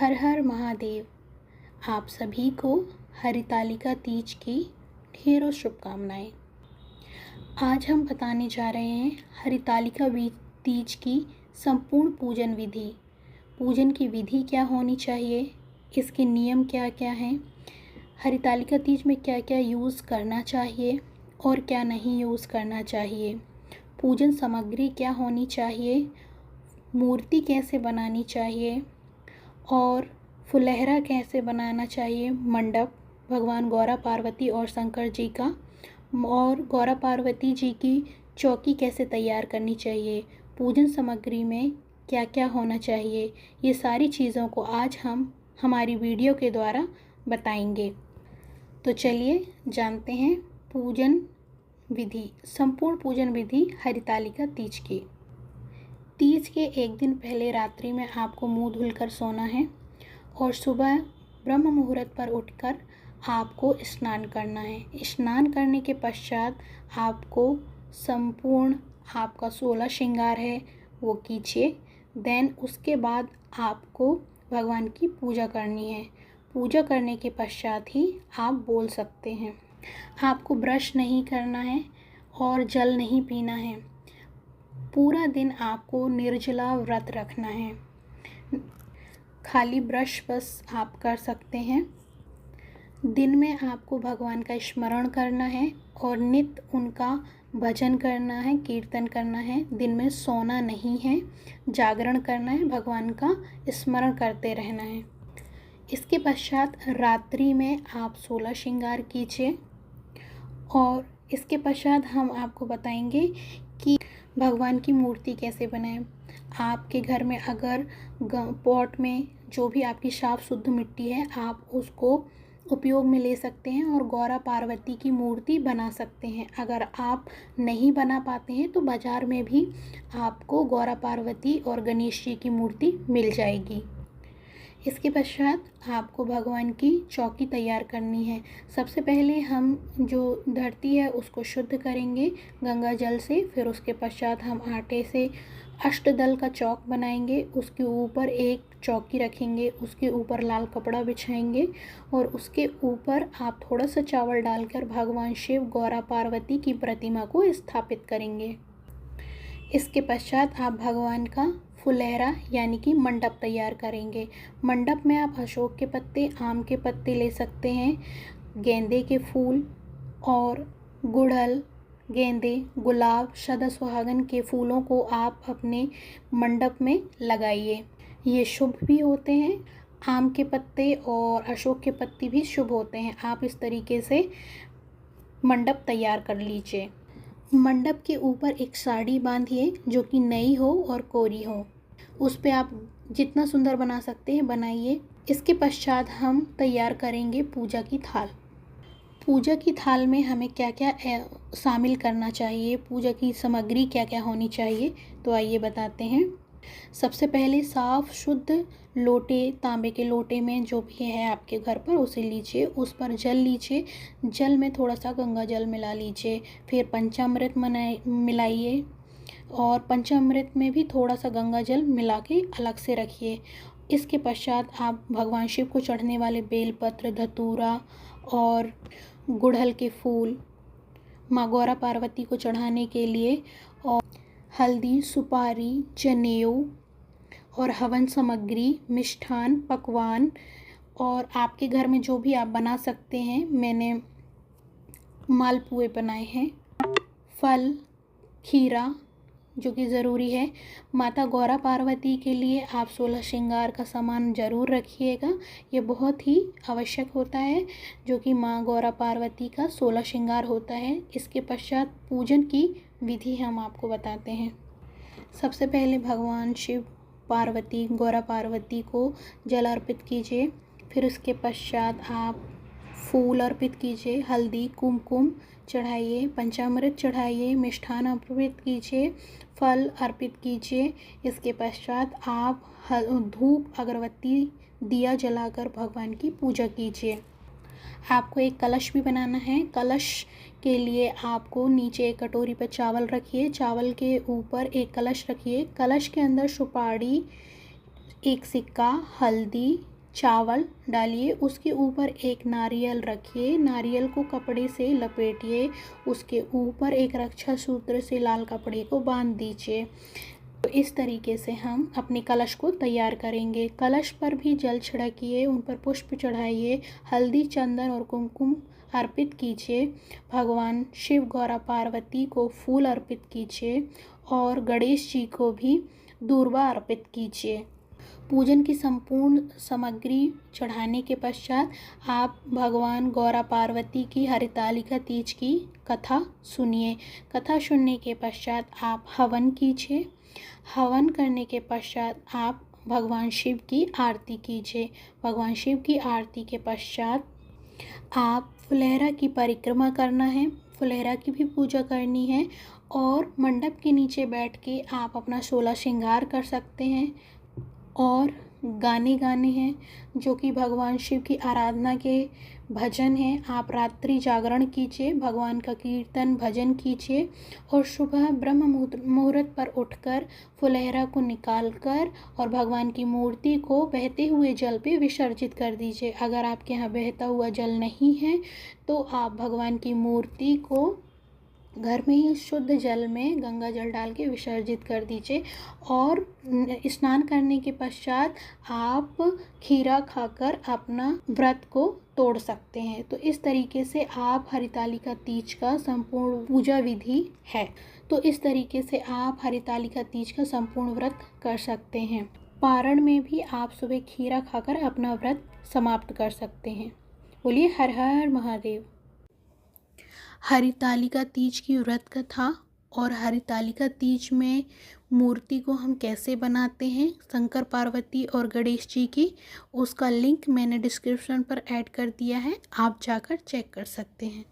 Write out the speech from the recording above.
हर हर महादेव। आप सभी को हरितालिका तीज की ढेरों शुभकामनाएं। आज हम बताने जा रहे हैं हरितालिका तीज की संपूर्ण पूजन विधि। पूजन की विधि क्या होनी चाहिए, इसके नियम क्या क्या हैं, हरितालिका तीज में क्या क्या यूज़ करना चाहिए और क्या नहीं यूज़ करना चाहिए, पूजन सामग्री क्या होनी चाहिए, मूर्ति कैसे बनानी चाहिए और फुलहरा कैसे बनाना चाहिए, मंडप भगवान गौरा पार्वती और शंकर जी का, और गौरा पार्वती जी की चौकी कैसे तैयार करनी चाहिए, पूजन सामग्री में क्या क्या होना चाहिए, ये सारी चीज़ों को आज हम हमारी वीडियो के द्वारा बताएंगे। तो चलिए जानते हैं पूजन विधि, संपूर्ण पूजन विधि हरितालिका तीज की। तीज के एक दिन पहले रात्रि में आपको मुंह धुलकर सोना है और सुबह ब्रह्म मुहूर्त पर उठकर आपको स्नान करना है। स्नान करने के पश्चात आपको संपूर्ण आपका 16 श्रृंगार है वो कीजिए। देन उसके बाद आपको भगवान की पूजा करनी है। पूजा करने के पश्चात ही आप बोल सकते हैं। आपको ब्रश नहीं करना है और जल नहीं पीना है। पूरा दिन आपको निर्जला व्रत रखना है। खाली ब्रश बस आप कर सकते हैं। दिन में आपको भगवान का स्मरण करना है और नित्य उनका भजन करना है, कीर्तन करना है। दिन में सोना नहीं है, जागरण करना है, भगवान का स्मरण करते रहना है। इसके पश्चात रात्रि में आप 16 श्रृंगार कीजिए और इसके पश्चात हम आपको बताएंगे कि भगवान की मूर्ति कैसे बनाएं। आपके घर में अगर पॉट में जो भी आपकी साफ शुद्ध मिट्टी है आप उसको उपयोग में ले सकते हैं और गौरा पार्वती की मूर्ति बना सकते हैं। अगर आप नहीं बना पाते हैं तो बाज़ार में भी आपको गौरा पार्वती और गणेश जी की मूर्ति मिल जाएगी। इसके पश्चात आपको भगवान की चौकी तैयार करनी है। सबसे पहले हम जो धरती है उसको शुद्ध करेंगे गंगा जल से। फिर उसके पश्चात हम आटे से अष्टदल का चौक बनाएंगे। उसके ऊपर एक चौकी रखेंगे, उसके ऊपर लाल कपड़ा बिछाएंगे और उसके ऊपर आप थोड़ा सा चावल डालकर भगवान शिव गौरा पार्वती की प्रतिमा को स्थापित करेंगे। इसके पश्चात आप भगवान का फुलहरा यानी कि मंडप तैयार करेंगे। मंडप में आप अशोक के पत्ते, आम के पत्ते ले सकते हैं, गेंदे के फूल और गुड़हल, गेंदे, गुलाब, सदा सुहागन के फूलों को आप अपने मंडप में लगाइए। ये शुभ भी होते हैं। आम के पत्ते और अशोक के पत्ते भी शुभ होते हैं। आप इस तरीके से मंडप तैयार कर लीजिए। मंडप के ऊपर एक साड़ी बांधिए जो कि नई हो और कोरी हो। उस पे आप जितना सुंदर बना सकते हैं बनाइए। इसके पश्चात हम तैयार करेंगे पूजा की थाल। पूजा की थाल में हमें क्या क्या शामिल करना चाहिए, पूजा की सामग्री क्या क्या होनी चाहिए, तो आइए बताते हैं। सबसे पहले साफ़ शुद्ध लोटे, तांबे के लोटे में जो भी है आपके घर पर उसे लीजिए। उस पर जल लीजिए, जल में थोड़ा सा गंगा जल मिला लीजिए। फिर पंचामृत मिलाइए और पंचामृत में भी थोड़ा सा गंगा जल मिला के अलग से रखिए। इसके पश्चात आप भगवान शिव को चढ़ने वाले बेलपत्र, धतूरा और गुड़हल के फूल, माँ गौरा पार्वती को चढ़ाने के लिए, और हल्दी, सुपारी, जनेऊ और हवन सामग्री, मिष्ठान, पकवान और आपके घर में जो भी आप बना सकते हैं। मैंने मालपुए बनाए हैं, फल, खीरा जो कि ज़रूरी है। माता गौरा पार्वती के लिए आप 16 श्रृंगार का सामान ज़रूर रखिएगा। ये बहुत ही आवश्यक होता है जो कि माँ गौरा पार्वती का 16 श्रृंगार होता है। इसके पश्चात पूजन की विधि हम आपको बताते हैं। सबसे पहले भगवान शिव पार्वती गौरा पार्वती को जल अर्पित कीजिए। फिर उसके पश्चात आप फूल अर्पित कीजिए, हल्दी, कुमकुम चढ़ाइए, पंचामृत चढ़ाइए, मिष्ठान अर्पित कीजिए, फल अर्पित कीजिए। इसके पश्चात आप धूप, अगरबत्ती, दिया जलाकर भगवान की पूजा कीजिए। आपको एक कलश भी बनाना है। कलश के लिए आपको नीचे एक कटोरी पर चावल रखिए, चावल के ऊपर एक कलश रखिए। कलश के अंदर सुपारी, एक सिक्का, हल्दी, चावल डालिए, उसके ऊपर एक नारियल रखिए, नारियल को कपड़े से लपेटिए, उसके ऊपर एक रक्षा सूत्र से लाल कपड़े को बांध दीजिए। तो इस तरीके से हम अपने कलश को तैयार करेंगे। कलश पर भी जल छिड़किए, उन पर पुष्प चढ़ाइए, हल्दी, चंदन और कुमकुम अर्पित कीजिए। भगवान शिव, गौरा पार्वती को फूल अर्पित कीजिए और गणेश जी को भी दूर्वा अर्पित कीजिए। पूजन की संपूर्ण सामग्री चढ़ाने के पश्चात आप भगवान गौरा पार्वती की हरितालिका तीज की कथा सुनिए। कथा सुनने के पश्चात आप हवन कीजिए। हवन करने के पश्चात आप भगवान शिव की आरती कीजिए। भगवान शिव की आरती के पश्चात आप फुलहरा की परिक्रमा करना है, फुलहरा की भी पूजा करनी है और मंडप के नीचे बैठ के आप अपना 16 श्रृंगार कर सकते हैं और गाने गाने हैं जो कि भगवान शिव की आराधना के भजन हैं। आप रात्रि जागरण कीजिए, भगवान का कीर्तन भजन कीजिए और सुबह ब्रह्म मुहूर्त पर उठकर फुलहरा को निकालकर और भगवान की मूर्ति को बहते हुए जल पे विसर्जित कर दीजिए। अगर आपके यहाँ बहता हुआ जल नहीं है तो आप भगवान की मूर्ति को घर में ही शुद्ध जल में गंगा जल डाल के विसर्जित कर दीजिए और स्नान करने के पश्चात आप खीरा खाकर अपना व्रत को तोड़ सकते हैं। तो इस तरीके से आप हरितालिका तीज का संपूर्ण पूजा विधि है। तो इस तरीके से आप हरितालिका तीज का संपूर्ण व्रत कर सकते हैं। पारण में भी आप सुबह खीरा खाकर अपना व्रत समाप्त कर सकते हैं। बोलिए हर हर महादेव। हरितालिका तीज की व्रत कथा और हरितालिका तीज में मूर्ति को हम कैसे बनाते हैं शंकर पार्वती और गणेश जी की, उसका लिंक मैंने डिस्क्रिप्शन पर ऐड कर दिया है, आप जाकर चेक कर सकते हैं।